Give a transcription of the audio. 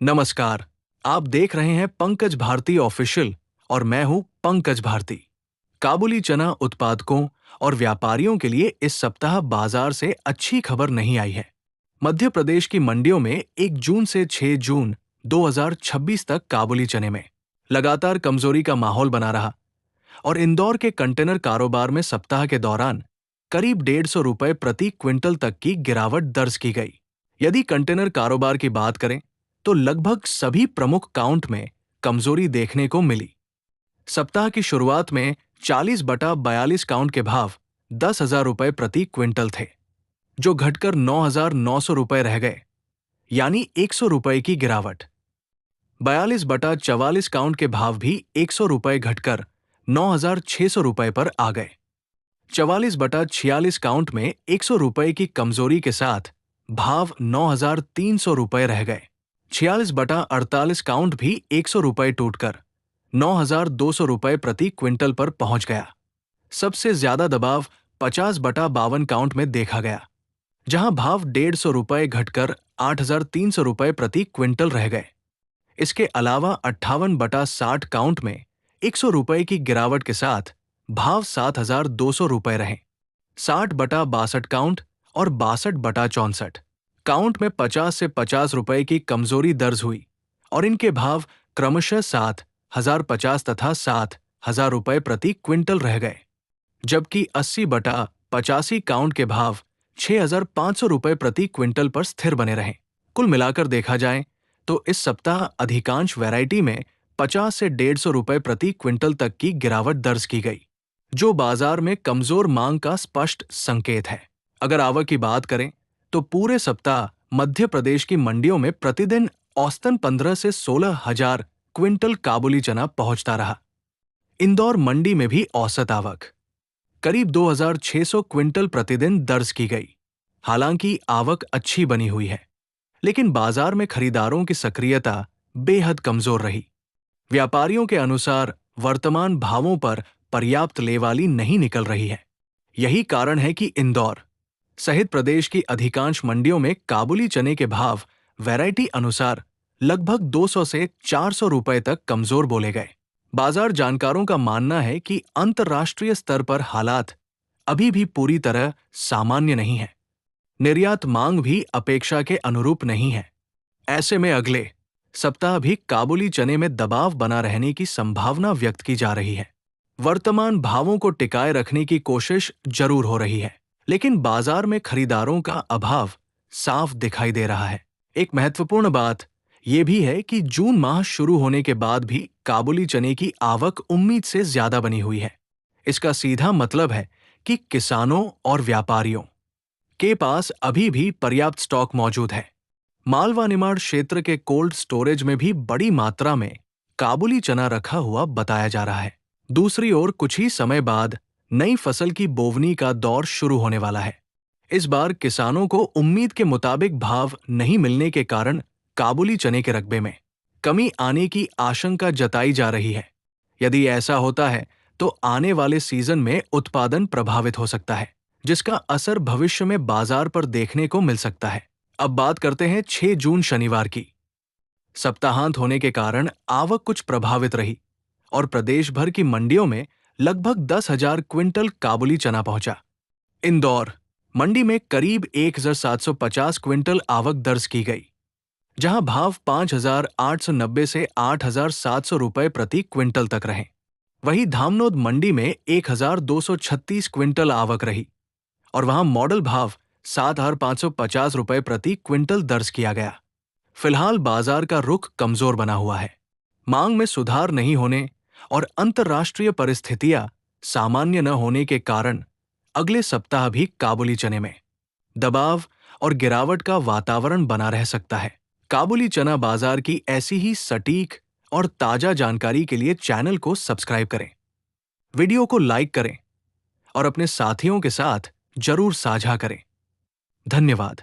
नमस्कार। आप देख रहे हैं पंकज भारती ऑफिशियल और मैं हूं पंकज भारती। काबुली चना उत्पादकों और व्यापारियों के लिए इस सप्ताह बाजार से अच्छी खबर नहीं आई है। मध्य प्रदेश की मंडियों में 1 जून से 6 जून 2026 तक काबुली चने में लगातार कमजोरी का माहौल बना रहा और इंदौर के कंटेनर कारोबार में सप्ताह के दौरान करीब 150 रुपए प्रति क्विंटल तक की गिरावट दर्ज की गई। यदि कंटेनर कारोबार की बात करें तो लगभग सभी प्रमुख काउंट में कमजोरी देखने को मिली। सप्ताह की शुरुआत में 40/42 काउंट के भाव 10,000 रुपए प्रति क्विंटल थे, जो घटकर 9,900 रुपए रह गए, यानी 100 रुपए की गिरावट। 42/44 काउंट के भाव भी 100 रुपए घटकर 9,600 रुपए पर आ गए। 44/46 काउंट में 100 रुपए की कमजोरी के साथ भाव 9,300 रुपए रह गए। 46/48 काउंट भी 100 रुपए टूटकर 9,200 रुपए प्रति क्विंटल पर पहुंच गया। सबसे ज्यादा दबाव 50/52 काउंट में देखा गया, जहां भाव 150 रुपए घटकर 8,300 रुपए प्रति क्विंटल रह गए। इसके अलावा 58/60 काउंट में 100 रुपए की गिरावट के साथ भाव 7,200 रुपए रहे। 60/62 काउंट और 62/64 काउंट में 50 से 50 रुपए की कमजोरी दर्ज हुई और इनके भाव क्रमशः 7,050 तथा 7,000 रुपए प्रति क्विंटल रह गए, जबकि 80/85 काउंट के भाव 6,500 रुपए प्रति क्विंटल पर स्थिर बने रहे। कुल मिलाकर देखा जाए तो इस सप्ताह अधिकांश वैरायटी में 50 से 150 रुपए प्रति क्विंटल तक की गिरावट दर्ज की गई, जो बाजार में कमजोर मांग का स्पष्ट संकेत है। अगर आवक की बात करें तो पूरे सप्ताह मध्य प्रदेश की मंडियों में प्रतिदिन औसतन 15 से 16,000 क्विंटल काबुली चना पहुंचता रहा। इंदौर मंडी में भी औसत आवक करीब 2,600 क्विंटल प्रतिदिन दर्ज की गई। हालांकि आवक अच्छी बनी हुई है, लेकिन बाजार में खरीदारों की सक्रियता बेहद कमजोर रही। व्यापारियों के अनुसार वर्तमान भावों पर पर्याप्त लेवाली नहीं निकल रही है। यही कारण है कि इंदौर सहित प्रदेश की अधिकांश मंडियों में काबुली चने के भाव वैरायटी अनुसार लगभग 200 से 400 रुपए तक कमजोर बोले गए। बाजार जानकारों का मानना है कि अंतर्राष्ट्रीय स्तर पर हालात अभी भी पूरी तरह सामान्य नहीं है। निर्यात मांग भी अपेक्षा के अनुरूप नहीं है। ऐसे में अगले सप्ताह भी काबुली चने में दबाव बना रहने की संभावना व्यक्त की जा रही है। वर्तमान भावों को टिकाए रखने की कोशिश जरूर हो रही है, लेकिन बाजार में खरीदारों का अभाव साफ दिखाई दे रहा है। एक महत्वपूर्ण बात यह भी है कि जून माह शुरू होने के बाद भी काबुली चने की आवक उम्मीद से ज्यादा बनी हुई है। इसका सीधा मतलब है कि किसानों और व्यापारियों के पास अभी भी पर्याप्त स्टॉक मौजूद है। मालवा निमाड़ क्षेत्र के कोल्ड स्टोरेज में भी बड़ी मात्रा में काबुली चना रखा हुआ बताया जा रहा है। दूसरी ओर कुछ ही समय बाद नई फसल की बोवनी का दौर शुरू होने वाला है। इस बार किसानों को उम्मीद के मुताबिक भाव नहीं मिलने के कारण काबुली चने के रकबे में कमी आने की आशंका जताई जा रही है। यदि ऐसा होता है तो आने वाले सीजन में उत्पादन प्रभावित हो सकता है, जिसका असर भविष्य में बाजार पर देखने को मिल सकता है। अब बात करते हैं 6 जून शनिवार की। सप्ताहांत होने के कारण आवक कुछ प्रभावित रही और प्रदेश भर की मंडियों में लगभग 10,000 क्विंटल काबुली चना पहुंचा। इंदौर मंडी में करीब 1,750 क्विंटल आवक दर्ज की गई, जहां भाव 5,890 से 8,700 रुपए प्रति क्विंटल तक रहे। वहीं धामनोद मंडी में 1,236 क्विंटल आवक रही और वहां मॉडल भाव 7,550 रुपए प्रति क्विंटल दर्ज किया गया। फिलहाल बाजार का रुख कमजोर बना हुआ है। मांग में सुधार नहीं होने और अंतर्राष्ट्रीय परिस्थितियां सामान्य न होने के कारण अगले सप्ताह भी काबुली चने में दबाव और गिरावट का वातावरण बना रह सकता है। काबुली चना बाजार की ऐसी ही सटीक और ताजा जानकारी के लिए चैनल को सब्सक्राइब करें, वीडियो को लाइक करें और अपने साथियों के साथ जरूर साझा करें। धन्यवाद।